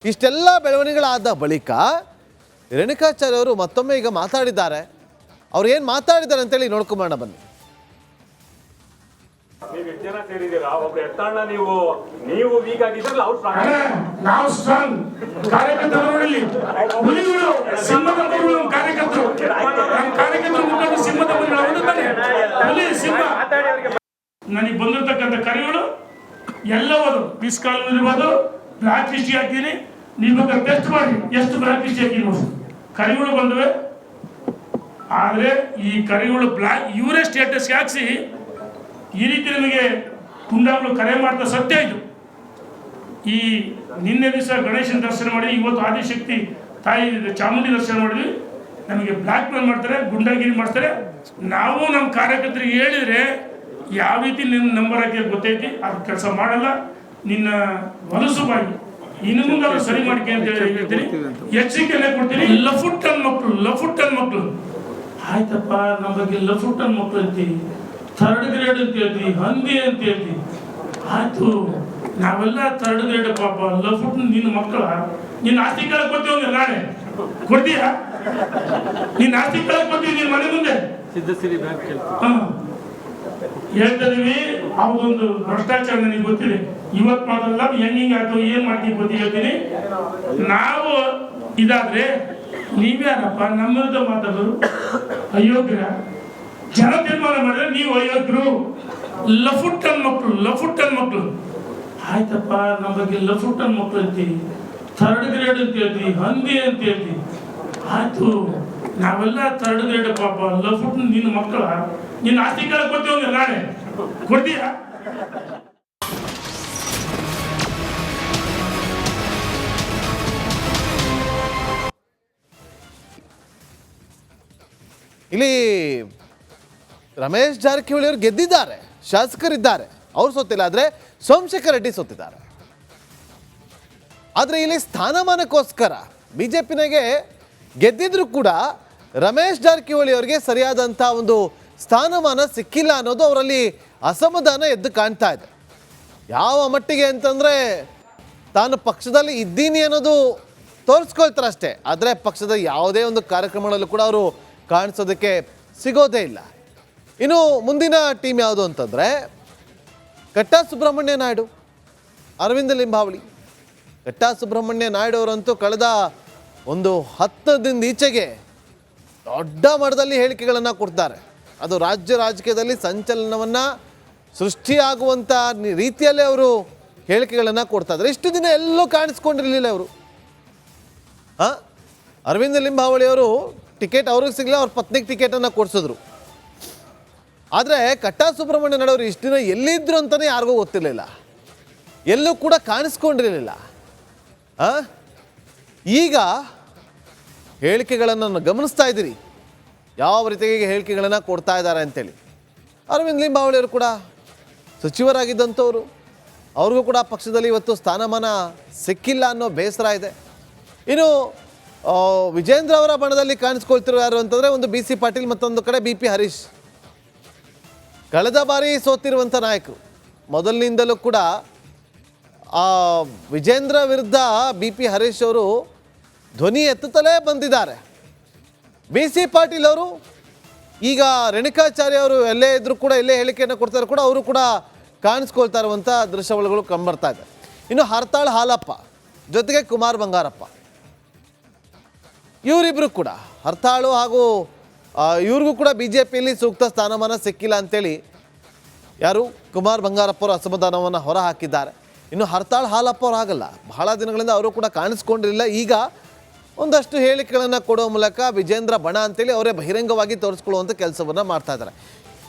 ಇಷ್ಟೆಲ್ಲ ಬೆಳವಣಿಗೆಗಳಾದ ಬಳಿಕ ರೇಣುಕಾಚಾರ್ಯ ಅವರು ಮತ್ತೊಮ್ಮೆ ಈಗ ಮಾತಾಡಿದ್ದಾರೆ. ಅವರು ಏನು ಮಾತಾಡಿದ್ದಾರೆ ಅಂತೇಳಿ ನೋಡ್ಕೊಂಬೋಣ ಬನ್ನಿ. ನೀವು ಎಷ್ಟು ಜನ ಸೇರಿದ್ದೀರಾ? ಒಬ್ರು ಎತ್ತಾಳ ನೀವು ವೀಕ್ ಆಗಿದ್ರಲ್ಲ ಅವ್ರು ನಾವು ಸ್ಟ್ರಾಂಗ್ ಕಾರ್ಯಕರ್ತರು ನೋಡಲಿ ಹುಲಿಗಳು ಸಿಂಹದ ಮರಿಗಳು ಕಾರ್ಯಕರ್ತರು ನಮ್ಮ ಕಾರ್ಯಕರ್ತರು ಮುಖಂಡರು ಸಿಂಹದ ಮರಿಗಳು ಅವರು ತಾನೆ ಹುಲಿ ಸಿಂಹ. ನನಗೆ ಬಂದಿರತಕ್ಕಂಥ ಕರೆಗಳು ಎಲ್ಲವೂ ಮಿಸ್ ಕಾಲ್ ಇರ್ಬೋದು, ಬ್ಲಾಕ್ ಲಿಸ್ಟ್ ಹಾಕಿದ್ದೀನಿ. ನೀವು ಟೆಸ್ಟ್ ಮಾಡಿ ಎಷ್ಟು ಬ್ಲಾಕ್ ಲಿಸ್ಟ್ ಹಾಕಿದ್ರು ಕರೆಗಳು ಬಂದವೆ. ಆದರೆ ಈ ಕರೆಗಳು ಬ್ಲಾಕ್ ಇವರೇ ಸ್ಟೇಟಸ್ ಹಾಕಿಸಿ ಈ ರೀತಿ ನಮಗೆ ಗುಂಡಾಗಳು ಕರೆ ಮಾಡ್ತಾ ಸತ್ಯ ಇದು. ಈ ನಿನ್ನೆ ದಿವಸ ಗಣೇಶನ ದರ್ಶನ ಮಾಡಿ, ಇವತ್ತು ಆದಿಶಕ್ತಿ ತಾಯಿ ಚಾಮುಂಡಿ ದರ್ಶನ ಮಾಡಿದ್ವಿ. ನಮಗೆ ಬ್ಲ್ಯಾಕ್ ಮೇಲ್ ಮಾಡ್ತಾರೆ, ಗುಂಡಾಗಿರಿ ಮಾಡ್ತಾರೆ. ನಾವು ನಮ್ಮ ಕಾರ್ಯಕರ್ತರಿಗೆ ಹೇಳಿದರೆ ಯಾವ ರೀತಿ ನಿನ್ನ ನಂಬರ್ ಹಾಕಿ ಗೊತ್ತೈತಿ, ಅದು ಕೆಲಸ ಮಾಡಲ್ಲ. ನಿನ್ನ ಹೊಲಸು ಬಾಯಿ ಇನ್ನು ಮುಂದೆ ಅದು ಸರಿ ಮಾಡ್ಕೆ ಅಂತ ಹೇಳಿ ಹೇಳ್ತೀನಿ, ಎಚ್ಚರಿಕೆಯಲ್ಲೇ ಕೊಡ್ತೀನಿ. ಲಫುಟ್ಟನ್ ಮಕ್ಕಳು ಆಯ್ತಪ್ಪ, ನಮ್ಮ ಬಗ್ಗೆ ಲಫುಟ್ಟನ್ ಮಕ್ಕಳು ಅಂತೀವಿ, ಥರ್ಡ್ ಗ್ರೇಡ್ ಅಂತ ಹೇಳ್ತೀವಿ, ಹಂದಿ ಅಂತ ಹೇಳ್ತೀವಿ. ಆಯ್ತು, ನಾವೆಲ್ಲ ಥರ್ಡ್ ಗ್ರೇಡ್ ಪಾಪ. ಲಫುಟ್ ನಿನ್ನ ಮಕ್ಕಳ ನಿನ್ನ ಆಸ್ತಿ ಕೇಳಕ್ ಬರ್ತೀವಿ, ನಾಳೆ ಕೊಡ್ತೀಯಾ? ನಿನ್ನ ಆಸ್ತಿ ಕೇಳಕ್ ಬರ್ತೀವಿ ನಿನ್ನ ಮನೆ ಮುಂದೆ ಹೇಳ್ತಾ ಇದೀವಿ. ಅವದೊಂದು ಭ್ರಷ್ಟಾಚಾರ ನನಗೆ ಗೊತ್ತಿದೆ. ಇವತ್ತು ಮಾತ್ರಲ್ಲ, ಹೆಂಗಿಂಗ್ ಆಯ್ತು ಏನ್ ಮಾಡ್ತೀವಿ ಗೊತ್ತಿ ಹೇಳ್ತೀನಿ. ನಾವು ಇದಾದ್ರೆ ನೀವ್ಯಾರಪ್ಪ ನಮ್ಮ ವಿರುದ್ಧ ಮಾತಾಡೋರು? ಅಯೋಗ್ಯ ಜನ ತೀರ್ಮಾನ ಮಾಡಿದ್ರೆ ನೀವು ಅಯೋಗ್ಯರು. ಲಫುಟ್ಟನ್ ಮಕ್ಕಳು ಆಯ್ತಪ್ಪ, ನಮ್ಮ ಬಗ್ಗೆ ಲಫುಟ್ಟನ್ ಮಕ್ಕಳು ಅಂತೀವಿ, ಥರ್ಡ್ ಗ್ರೇಡ್ ಅಂತ ಹೇಳ್ತೀವಿ, ಹಂದಿ ಅಂತ ಹೇಳ್ತೀವಿ. ಆಯ್ತು, ನಾವೆಲ್ಲ ಥರ್ಡ್ ಗ್ರೇಡ್ ಪಾಪ. ಲಫುಟ್ ನಿನ್ನ ಮಕ್ಕಳ ನಿನ್ನ ಆಸ್ತಿ ಕೇಳಕ್ ಬರ್ತೀವಿ, ನಾಳೆ ಕೊಡ್ತೀಯಾ? ಇಲ್ಲಿ ರಮೇಶ್ ಜಾರಕಿಹೊಳಿ ಅವರು ಗೆದ್ದಿದ್ದಾರೆ, ಶಾಸಕರಿದ್ದಾರೆ, ಅವ್ರು ಸೋತಿಲ್ಲ. ಆದರೆ ಸೋಮಶೇಖರ್ ರೆಡ್ಡಿ ಸೋತಿದ್ದಾರೆ. ಆದರೆ ಇಲ್ಲಿ ಸ್ಥಾನಮಾನಕ್ಕೋಸ್ಕರ ಬಿಜೆಪಿನಾಗೆ ಗೆದ್ದಿದ್ರು ಕೂಡ ರಮೇಶ್ ಜಾರಕಿಹೊಳಿ ಅವರಿಗೆ ಸರಿಯಾದಂಥ ಒಂದು ಸ್ಥಾನಮಾನ ಸಿಕ್ಕಿಲ್ಲ ಅನ್ನೋದು ಅವರಲ್ಲಿ ಅಸಮಾಧಾನ ಎದ್ದು ಕಾಣ್ತಾ ಇದೆ. ಯಾವ ಮಟ್ಟಿಗೆ ಅಂತಂದರೆ ತಾನು ಪಕ್ಷದಲ್ಲಿ ಇದ್ದೀನಿ ಅನ್ನೋದು ತೋರಿಸ್ಕೊಳ್ತಾರೆ ಅಷ್ಟೇ. ಆದರೆ ಪಕ್ಷದ ಯಾವುದೇ ಒಂದು ಕಾರ್ಯಕ್ರಮಗಳಲ್ಲೂ ಕೂಡ ಅವರು ಕಾಣಿಸೋದಕ್ಕೆ ಸಿಗೋದೇ ಇಲ್ಲ. ಇನ್ನು ಮುಂದಿನ ಟೀಮ್ ಯಾವುದು ಅಂತಂದರೆ ಕಟ್ಟಾ ಸುಬ್ರಹ್ಮಣ್ಯ ನಾಯ್ಡು, ಅರವಿಂದ ಲಿಂಬಾವಳಿ. ಕಟ್ಟಾ ಸುಬ್ರಹ್ಮಣ್ಯ ನಾಯ್ಡು ಅವರಂತೂ ಕಳೆದ ಒಂದು 10 ದಿನದ ಈಚೆಗೆ ದೊಡ್ಡ ಮಟ್ಟದಲ್ಲಿ ಹೇಳಿಕೆಗಳನ್ನು ಕೊಡ್ತಾರೆ. ಅದು ರಾಜ್ಯ ರಾಜಕೀಯದಲ್ಲಿ ಸಂಚಲನವನ್ನು ಸೃಷ್ಟಿಯಾಗುವಂಥ ರೀತಿಯಲ್ಲೇ ಅವರು ಹೇಳಿಕೆಗಳನ್ನು ಕೊಡ್ತಾ ಇದ್ದಾರೆ. ಇಷ್ಟು ದಿನ ಎಲ್ಲೂ ಕಾಣಿಸ್ಕೊಂಡಿರಲಿಲ್ಲ ಅವರು. ಅರವಿಂದ ಲಿಂಬಾವಳಿ ಅವರು ಟಿಕೆಟ್ ಅವ್ರಿಗೆ ಸಿಗಲಿಲ್ಲ, ಅವ್ರ ಪತ್ನಿಗೆ ಟಿಕೆಟನ್ನು ಕೊಡಿಸಿದ್ರು. ಆದರೆ ಕಟ್ಟಾ ಸುಬ್ರಹ್ಮಣ್ಯ ನಾಯ್ಡು ಅವರು ಇಷ್ಟು ದಿನ ಎಲ್ಲಿದ್ದರು ಅಂತಲೇ ಯಾರಿಗೂ ಗೊತ್ತಿರಲಿಲ್ಲ, ಎಲ್ಲೂ ಕೂಡ ಕಾಣಿಸ್ಕೊಂಡಿರಲಿಲ್ಲ. ಈಗ ಹೇಳಿಕೆಗಳನ್ನು ಗಮನಿಸ್ತಾ ಇದ್ದೀರಿ, ಯಾವ ರೀತಿಯಾಗಿ ಹೇಳಿಕೆಗಳನ್ನು ಕೊಡ್ತಾ ಇದ್ದಾರೆ ಅಂತೇಳಿ. ಅರವಿಂದ್ ಲಿಂಬಾವಳಿಯವರು ಕೂಡ ಸಚಿವರಾಗಿದ್ದಂಥವ್ರು, ಅವ್ರಿಗೂ ಕೂಡ ಪಕ್ಷದಲ್ಲಿ ಇವತ್ತು ಸ್ಥಾನಮಾನ ಸಿಕ್ಕಿಲ್ಲ ಅನ್ನೋ ಬೇಸರ ಇದೆ. ಇನ್ನು ವಿಜೇಂದ್ರ ಅವರ ಬಣದಲ್ಲಿ ಕಾಣಿಸ್ಕೊಳ್ತಿರೋ ಯಾರು ಅಂತಂದರೆ ಒಂದು BC ಪಾಟೀಲ್, ಮತ್ತೊಂದು ಕಡೆ BP ಹರೀಶ್. ಕಳೆದ ಬಾರಿ ಸೋತಿರುವಂಥ ನಾಯಕರು. ಮೊದಲಿನಿಂದಲೂ ಕೂಡ ವಿಜೇಂದ್ರ ವಿರುದ್ಧ BP ಹರೀಶ್ ಅವರು ಧ್ವನಿ ಎತ್ತುತ್ತಲೇ ಬಂದಿದ್ದಾರೆ. BC ಪಾಟೀಲ್ ಅವರು ಈಗ ರೇಣುಕಾಚಾರ್ಯ ಅವರು ಎಲ್ಲೇ ಇದ್ದರೂ ಕೂಡ, ಎಲ್ಲೇ ಹೇಳಿಕೆಯನ್ನು ಕೊಡ್ತಾರೆ ಕೂಡ ಅವರು ಕೂಡ ಕಾಣಿಸ್ಕೊಳ್ತಾ ಇರುವಂಥ ದೃಶ್ಯಾವಳಿಗಳು ಕಂಡುಬರ್ತಾ ಇದೆ. ಇನ್ನು ಹರ್ತಾಳ್ ಹಾಲಪ್ಪ ಜೊತೆಗೆ ಕುಮಾರ್ ಬಂಗಾರಪ್ಪ, ಇವರಿಬ್ಬರು ಕೂಡ, ಹರ್ತಾಳು ಹಾಗೂ ಇವ್ರಿಗೂ ಕೂಡ BJಪಿಯಲ್ಲಿ ಸೂಕ್ತ ಸ್ಥಾನಮಾನ ಸಿಕ್ಕಿಲ್ಲ ಅಂತೇಳಿ ಯಾರು ಕುಮಾರ್ ಬಂಗಾರಪ್ಪ ಅವರು ಅಸಮಾಧಾನವನ್ನು ಹೊರ ಹಾಕಿದ್ದಾರೆ. ಇನ್ನು ಹರ್ತಾಳ್ ಹಾಲಪ್ಪ ಅವರು ಆಗಲ್ಲ, ಬಹಳ ದಿನಗಳಿಂದ ಅವರು ಕೂಡ ಕಾಣಿಸ್ಕೊಂಡಿರಲಿಲ್ಲ. ಈಗ ಒಂದಷ್ಟು ಹೇಳಿಕೆಗಳನ್ನು ಕೊಡೋ ಮೂಲಕ ವಿಜೇಂದ್ರ ಬಣ ಅಂತೇಳಿ ಅವರೇ ಬಹಿರಂಗವಾಗಿ ತೋರಿಸ್ಕೊಳ್ಳುವಂಥ ಕೆಲಸವನ್ನು ಮಾಡ್ತಾ ಇದ್ದಾರೆ.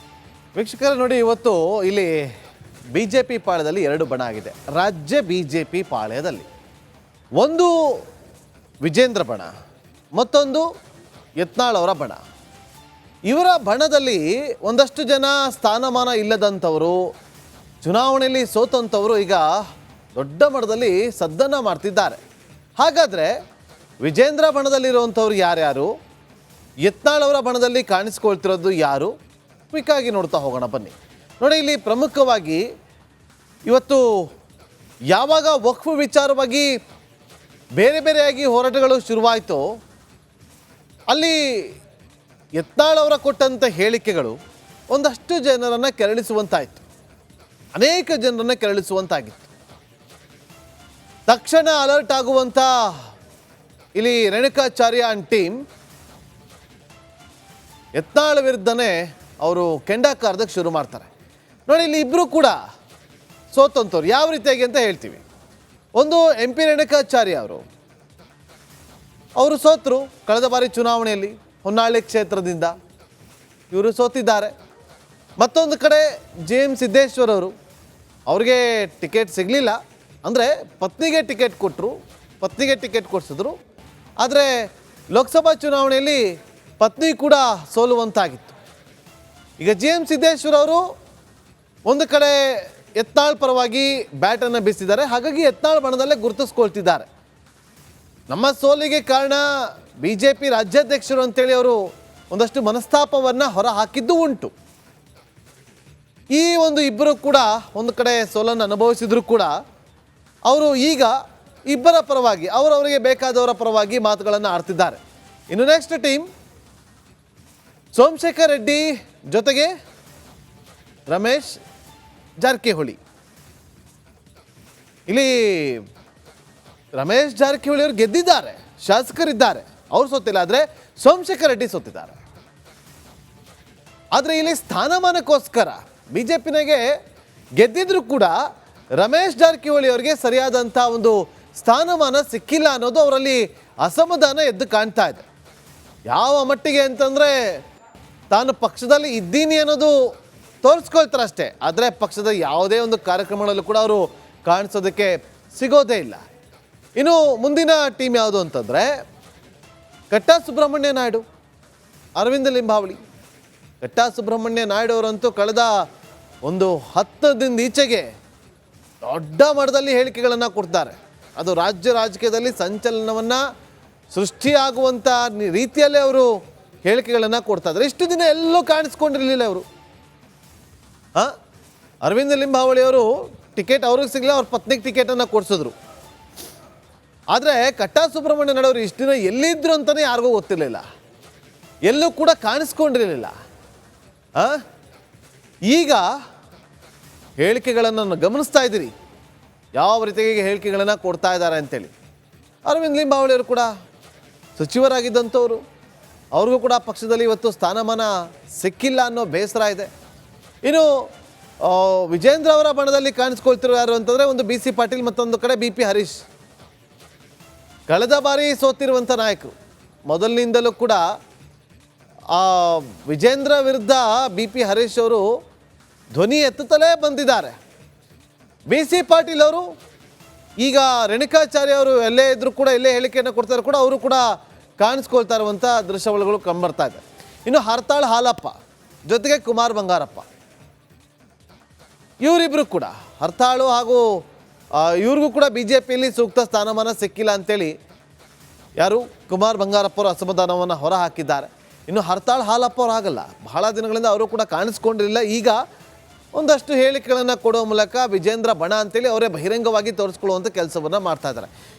ವೀಕ್ಷಕರೇ ನೋಡಿ, ಇವತ್ತು ಇಲ್ಲಿ BJಪಿ ಪಾಳ್ಯದಲ್ಲಿ 2 ಬಣ ಆಗಿದೆ. ರಾಜ್ಯ BJಪಿ ಪಾಳ್ಯದಲ್ಲಿ ಒಂದು ವಿಜೇಂದ್ರ ಬಣ, ಮತ್ತೊಂದು ಯತ್ನಾಳ್ ಅವರ ಬಣ. ಇವರ ಬಣದಲ್ಲಿ ಒಂದಷ್ಟು ಜನ ಸ್ಥಾನಮಾನ ಇಲ್ಲದಂಥವರು, ಚುನಾವಣೆಯಲ್ಲಿ ಸೋತಂಥವರು ಈಗ ದೊಡ್ಡ ಮಟ್ಟದಲ್ಲಿ ಸದ್ದನ್ನು ಮಾಡ್ತಿದ್ದಾರೆ. ಹಾಗಾದರೆ ವಿಜೇಂದ್ರ ಬಣದಲ್ಲಿರುವಂಥವ್ರು ಯಾರ್ಯಾರು, ಯತ್ನಾಳ್ ಅವರ ಬಣದಲ್ಲಿ ಕಾಣಿಸ್ಕೊಳ್ತಿರೋದು ಯಾರು, ಕ್ವಿಕ್ಕಾಗಿ ನೋಡ್ತಾ ಹೋಗೋಣ ಬನ್ನಿ. ನೋಡಿ, ಇಲ್ಲಿ ಪ್ರಮುಖವಾಗಿ ಇವತ್ತು ಯಾವಾಗ ವಕ್ಫ್ ವಿಚಾರವಾಗಿ ಬೇರೆ ಬೇರೆಯಾಗಿ ಹೋರಾಟಗಳು ಶುರುವಾಯಿತು, ಅಲ್ಲಿ ಯತ್ನಾಳ್ ಅವರ ಕೊಟ್ಟಂಥ ಹೇಳಿಕೆಗಳು ಒಂದಷ್ಟು ಜನರನ್ನು ಕೆರಳಿಸುವಂತಾಯಿತು, ಅನೇಕ ಜನರನ್ನು ಕೆರಳಿಸುವಂತಾಗಿತ್ತು. ತಕ್ಷಣ ಅಲರ್ಟ್ ಆಗುವಂಥ ಇಲ್ಲಿ ರೇಣುಕಾಚಾರ್ಯ ಅಂಡ್ ಟೀಮ್ ಯತ್ನಾಳ್ ವಿರುದ್ಧನೇ ಅವರು ಕೆಂಡ ಕಾರ್ದಕ್ಕೆ ಶುರು ಮಾಡ್ತಾರೆ. ನೋಡಿ, ಇಲ್ಲಿ ಇಬ್ಬರು ಕೂಡ ಸೋತಂತವ್ರು. ಯಾವ ರೀತಿಯಾಗಿ ಅಂತ ಹೇಳ್ತೀವಿ. ಒಂದು MP ರೇಣುಕಾಚಾರ್ಯ ಅವರು ಸೋತರು ಕಳೆದ ಬಾರಿ ಚುನಾವಣೆಯಲ್ಲಿ ಹೊನ್ನಾಳಿ ಕ್ಷೇತ್ರದಿಂದ, ಇವರು ಸೋತಿದ್ದಾರೆ. ಮತ್ತೊಂದು ಕಡೆ JM ಸಿದ್ದೇಶ್ವರ್ ಅವ್ರಿಗೆ ಟಿಕೆಟ್ ಸಿಗಲಿಲ್ಲ, ಅಂದರೆ ಪತ್ನಿಗೆ ಟಿಕೆಟ್ ಕೊಟ್ಟರು, ಪತ್ನಿಗೆ ಟಿಕೆಟ್ ಕೊಡಿಸಿದ್ರು. ಆದರೆ ಲೋಕಸಭಾ ಚುನಾವಣೆಯಲ್ಲಿ ಪತ್ನಿ ಕೂಡ ಸೋಲುವಂತಾಗಿತ್ತು. ಈಗ JM ಸಿದ್ದೇಶ್ವರ್ ಅವರು ಒಂದು ಕಡೆ ಯತ್ನಾಳ್ ಪರವಾಗಿ ಬ್ಯಾಟನ್ನು ಬೀಸಿದ್ದಾರೆ. ಹಾಗಾಗಿ ಯತ್ನಾಳ್ ಬಣದಲ್ಲೇ ಗುರುತಿಸ್ಕೊಳ್ತಿದ್ದಾರೆ. ನಮ್ಮ ಸೋಲಿಗೆ ಕಾರಣ BJP ರಾಜ್ಯಾಧ್ಯಕ್ಷರು ಅಂತೇಳಿ ಅವರು ಒಂದಷ್ಟು ಮನಸ್ತಾಪವನ್ನು ಹೊರ ಹಾಕಿದ್ದು ಉಂಟು. ಈ ಒಂದು ಇಬ್ಬರು ಕೂಡ ಒಂದು ಕಡೆ ಸೋಲನ್ನು ಅನುಭವಿಸಿದ್ರು ಕೂಡ ಅವರು ಈಗ ಇಬ್ಬರ ಪರವಾಗಿ ಅವರವರಿಗೆ ಬೇಕಾದವರ ಪರವಾಗಿ ಮಾತುಗಳನ್ನು ಆಡ್ತಿದ್ದಾರೆ. ಇನ್ನು ನೆಕ್ಸ್ಟ್ ಟೀಮ್ ಸೋಮಶೇಖರ್ ರೆಡ್ಡಿ ಜೊತೆಗೆ ರಮೇಶ್ ಜಾರಕಿಹೊಳಿ. ಇಲ್ಲಿ ರಮೇಶ್ ಜಾರಕಿಹೊಳಿ ಅವರು ಗೆದ್ದಿದ್ದಾರೆ, ಶಾಸಕರಿದ್ದಾರೆ, ಅವ್ರು ಸೋತಿಲ್ಲ. ಆದರೆ ಸೋಮಶೇಖರ್ ರೆಡ್ಡಿ ಸೋತಿದ್ದಾರೆ. ಆದರೆ ಇಲ್ಲಿ ಸ್ಥಾನಮಾನಕ್ಕೋಸ್ಕರ BJPನಾಗೆ ಗೆದ್ದಿದ್ರು ಕೂಡ ರಮೇಶ್ ಜಾರಕಿಹೊಳಿ ಅವರಿಗೆ ಸರಿಯಾದಂಥ ಒಂದು ಸ್ಥಾನಮಾನ ಸಿಕ್ಕಿಲ್ಲ ಅನ್ನೋದು ಅವರಲ್ಲಿ ಅಸಮಾಧಾನ ಎದ್ದು ಕಾಣ್ತಾ ಇದೆ. ಯಾವ ಮಟ್ಟಿಗೆ ಅಂತಂದರೆ ತಾನು ಪಕ್ಷದಲ್ಲಿ ಇದ್ದೀನಿ ಅನ್ನೋದು ತೋರಿಸ್ಕೊಳ್ತಾರೆ ಅಷ್ಟೇ, ಆದರೆ ಪಕ್ಷದ ಯಾವುದೇ ಒಂದು ಕಾರ್ಯಕ್ರಮಗಳಲ್ಲೂ ಕೂಡ ಅವರು ಕಾಣಿಸೋದಕ್ಕೆ ಸಿಗೋದೇ ಇಲ್ಲ. ಇನ್ನು ಮುಂದಿನ ಟೀಮ್ ಯಾವುದು ಅಂತಂದರೆ ಕಟ್ಟಾ ಸುಬ್ರಹ್ಮಣ್ಯ ನಾಯ್ಡು, ಅರವಿಂದ ಲಿಂಬಾವಳಿ. ಕಟ್ಟಾ ಸುಬ್ರಹ್ಮಣ್ಯ ನಾಯ್ಡು ಅವರಂತೂ ಕಳೆದ ಒಂದು 10 ದಿನದ ಈಚೆಗೆ ದೊಡ್ಡ ಮಟ್ಟದಲ್ಲಿ ಹೇಳಿಕೆಗಳನ್ನು ಕೊಡ್ತಾರೆ. ಅದು ರಾಜ್ಯ ರಾಜಕೀಯದಲ್ಲಿ ಸಂಚಲನವನ್ನು ಸೃಷ್ಟಿಯಾಗುವಂಥ ರೀತಿಯಲ್ಲೇ ಅವರು ಹೇಳಿಕೆಗಳನ್ನು ಕೊಡ್ತಾ ಇದ್ದಾರೆ. ಇಷ್ಟು ದಿನ ಎಲ್ಲೂ ಕಾಣಿಸ್ಕೊಂಡಿರಲಿಲ್ಲ ಅವರು. ಅರವಿಂದ ಲಿಂಬಾವಳಿ ಅವರು ಟಿಕೆಟ್ ಅವ್ರಿಗೆ ಸಿಗಲಿಲ್ಲ, ಅವ್ರ ಪತ್ನಿಗೆ ಟಿಕೆಟನ್ನು ಕೊಡಿಸಿದ್ರು. ಆದರೆ ಕಟ್ಟಾ ಸುಬ್ರಹ್ಮಣ್ಯ ನಾಯ್ಡು ಅವರು ಇಷ್ಟು ದಿನ ಎಲ್ಲಿದ್ದರು ಅಂತಲೇ ಯಾರಿಗೂ ಗೊತ್ತಿರಲಿಲ್ಲ, ಎಲ್ಲೂ ಕೂಡ ಕಾಣಿಸ್ಕೊಂಡಿರಲಿಲ್ಲ. ಈಗ ಹೇಳಿಕೆಗಳನ್ನು ಗಮನಿಸ್ತಾ ಇದ್ದೀರಿ, ಯಾವ ರೀತಿಯಾಗಿ ಹೇಳಿಕೆಗಳನ್ನು ಕೊಡ್ತಾ ಇದ್ದಾರೆ ಅಂತೇಳಿ. ಅರವಿಂದ್ ಲಿಂಬಾವಳಿ ಅವರು ಕೂಡ ಸಚಿವರಾಗಿದ್ದಂಥವ್ರು, ಅವ್ರಿಗೂ ಕೂಡ ಪಕ್ಷದಲ್ಲಿ ಇವತ್ತು ಸ್ಥಾನಮಾನ ಸಿಕ್ಕಿಲ್ಲ ಅನ್ನೋ ಬೇಸರ ಇದೆ. ಇನ್ನು ವಿಜೇಂದ್ರ ಅವರ ಬಣದಲ್ಲಿ ಕಾಣಿಸ್ಕೊಳ್ತಿರೋ ಯಾರು ಅಂತಂದರೆ ಒಂದು BC ಪಾಟೀಲ್, ಮತ್ತೊಂದು ಕಡೆ BP ಹರೀಶ್. ಕಳೆದ ಬಾರಿ ಸೋತಿರುವಂಥ ನಾಯಕರು. ಮೊದಲಿನಿಂದಲೂ ಕೂಡ ವಿಜೇಂದ್ರ ವಿರುದ್ಧ BP ಹರೀಶ್ ಅವರು ಧ್ವನಿ ಎತ್ತುತ್ತಲೇ ಬಂದಿದ್ದಾರೆ. BC ಪಾಟೀಲ್ ಅವರು ಈಗ ರೇಣುಕಾಚಾರ್ಯ ಅವರು ಎಲ್ಲೇ ಇದ್ದರೂ ಕೂಡ ಎಲ್ಲೇ ಹೇಳಿಕೆಯನ್ನು ಕೊಡ್ತಾರೆ ಕೂಡ ಅವರು ಕೂಡ ಕಾಣಿಸ್ಕೊಳ್ತಾ ಇರುವಂಥ ದೃಶ್ಯಾವಳಿಗಳು ಕಂಡುಬರ್ತಾ ಇದೆ. ಇನ್ನು ಹರ್ತಾಳ್ ಹಾಲಪ್ಪ ಜೊತೆಗೆ ಕುಮಾರ್ ಬಂಗಾರಪ್ಪ, ಇವರಿಬ್ಬರು ಕೂಡ ಹರ್ತಾಳು ಹಾಗೂ ಇವ್ರಿಗೂ ಕೂಡ BJPಯಲ್ಲಿ ಸೂಕ್ತ ಸ್ಥಾನಮಾನ ಸಿಕ್ಕಿಲ್ಲ ಅಂತೇಳಿ ಯಾರು ಕುಮಾರ್ ಬಂಗಾರಪ್ಪ ಅವರು ಅಸಮಾಧಾನವನ್ನು ಹೊರ ಹಾಕಿದ್ದಾರೆ. ಇನ್ನು ಹರ್ತಾಳ್ ಹಾಲಪ್ಪ ಅವರು ಆಗಲ್ಲ, ಬಹಳ ದಿನಗಳಿಂದ ಅವರು ಕೂಡ ಕಾಣಿಸ್ಕೊಂಡಿರಲಿಲ್ಲ. ಈಗ ಒಂದಷ್ಟು ಹೇಳಿಕೆಗಳನ್ನು ಕೊಡೋ ಮೂಲಕ ವಿಜೇಂದ್ರ ಬಣ ಅಂತೇಳಿ ಅವರೇ ಬಹಿರಂಗವಾಗಿ ತೋರಿಸ್ಕೊಳ್ಳುವಂಥ ಕೆಲಸವನ್ನು ಮಾಡ್ತಾ ಇದ್ದಾರೆ.